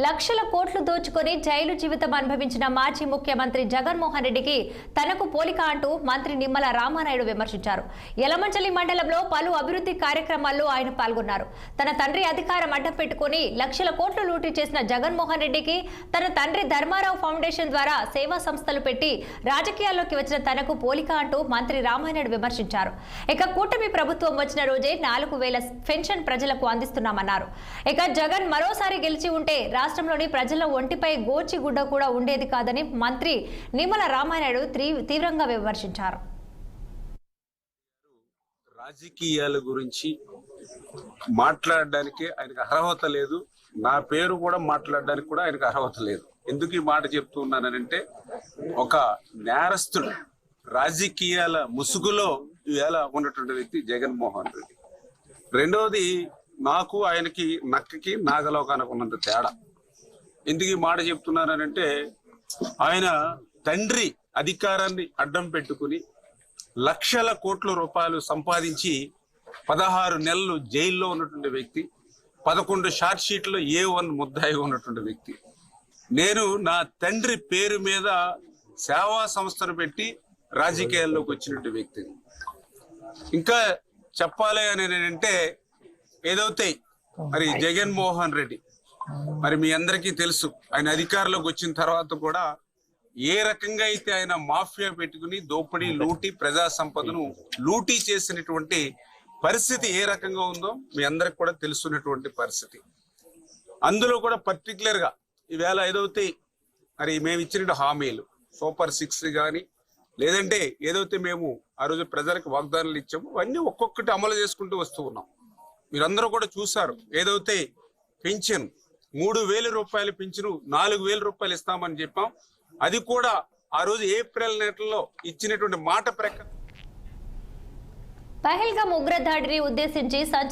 లక్షల కోట్లు దోచుకొని జైలు జీవితం అనుభవించిన మాజీ ముఖ్యమంత్రి జగన్మోహన్ రెడ్డికి తనకు పోలిక అంటూ మంత్రి నిమ్మల రామానాయుడు విమర్శించారు. యలమంచిలి మండలంలో పలు అభివృద్ధి కార్యక్రమాల్లో ఆయన పాల్గొన్నారు. తన తండ్రి అధికారం అడ్డం పెట్టుకుని లక్షల కోట్లు లూటీ చేసిన జగన్మోహన్ రెడ్డికి తన తండ్రి ధర్మారావు ఫౌండేషన్ ద్వారా సేవా సంస్థలు పెట్టి రాజకీయాల్లోకి వచ్చిన తనకు పోలిక అంటూ మంత్రి రామానాయుడు విమర్శించారు. ఇక కూటమి ప్రభుత్వం వచ్చిన రోజే 4,000 పెన్షన్ ప్రజలకు అందిస్తున్నామన్నారు. ఇక జగన్ మరోసారి గెలిచి ఉంటే రాష్ట్రంలోని ప్రజల ఒంటిపై గోచిగుడ్డ కూడా ఉండేది కాదని మంత్రి నిమ్మల రామానాయుడు తీవ్రంగా విమర్శించారు. రాజకీయాల గురించి మాట్లాడడానికి ఆయనకు అర్హత లేదు. నా పేరు కూడా మాట్లాడడానికి కూడా ఆయనకు అర్హత లేదు. ఎందుకు ఈ మాట చెప్తున్నానంటే, ఒక నేరస్తుడు రాజకీయాల ముసుగులో ఇవాళ ఉన్నటువంటి వ్యక్తి జగన్మోహన్ రెడ్డి. రెండవది, నాకు ఆయనకి నక్కకి నాగలోకానికి ఉన్నంత తేడా. ఎందుకు ఈ మాట చెప్తున్నానంటే, ఆయన తండ్రి అధికారాన్ని అడ్డం పెట్టుకుని లక్షల కోట్ల రూపాయలు సంపాదించి 16 నెలలు జైల్లో ఉన్నటువంటి వ్యక్తి, 11 షార్ట్ షీట్లో A1 ముద్దాయిగా ఉన్నటువంటి వ్యక్తి. నేను నా తండ్రి పేరు మీద సేవా సంస్థను పెట్టి రాజకీయాల్లోకి వచ్చినటువంటి వ్యక్తి. ఇంకా చెప్పాలి అని అంటే, ఏదైతే మరి జగన్మోహన్ రెడ్డి, మరి మీ అందరికీ తెలుసు, ఆయన అధికారంలోకి వచ్చిన తర్వాత కూడా ఏ రకంగా అయితే ఆయన మాఫియా పెట్టుకుని దోపిడీ లూటీ ప్రజా సంపదను లూటీ చేసినటువంటి పరిస్థితి ఏ రకంగా ఉందో మీ అందరికి కూడా తెలుసున్నటువంటి పరిస్థితి. అందులో కూడా పర్టికులర్ గా ఈవేళ ఏదైతే మరి మేము ఇచ్చిన హామీలు సూపర్ 6 కానీ, లేదంటే ఏదైతే మేము ఆ రోజు ప్రజలకు వాగ్దానాలు ఇచ్చామో అవన్నీ ఒక్కొక్కటి అమలు చేసుకుంటూ వస్తూ ఉన్నాం. మీరందరూ కూడా చూసారు. ఏదైతే పెన్షన్ 3,000 రూపాయలు పెన్షన్ 4,000 రూపాయలు ఇస్తామని చెప్పాం. అది కూడా ఆ రోజు ఏప్రిల్ నెలలో ఇచ్చినటువంటి మాట ప్రకారం పహల్గామ్ ఉగ్రదాడిని ఉద్దేశించి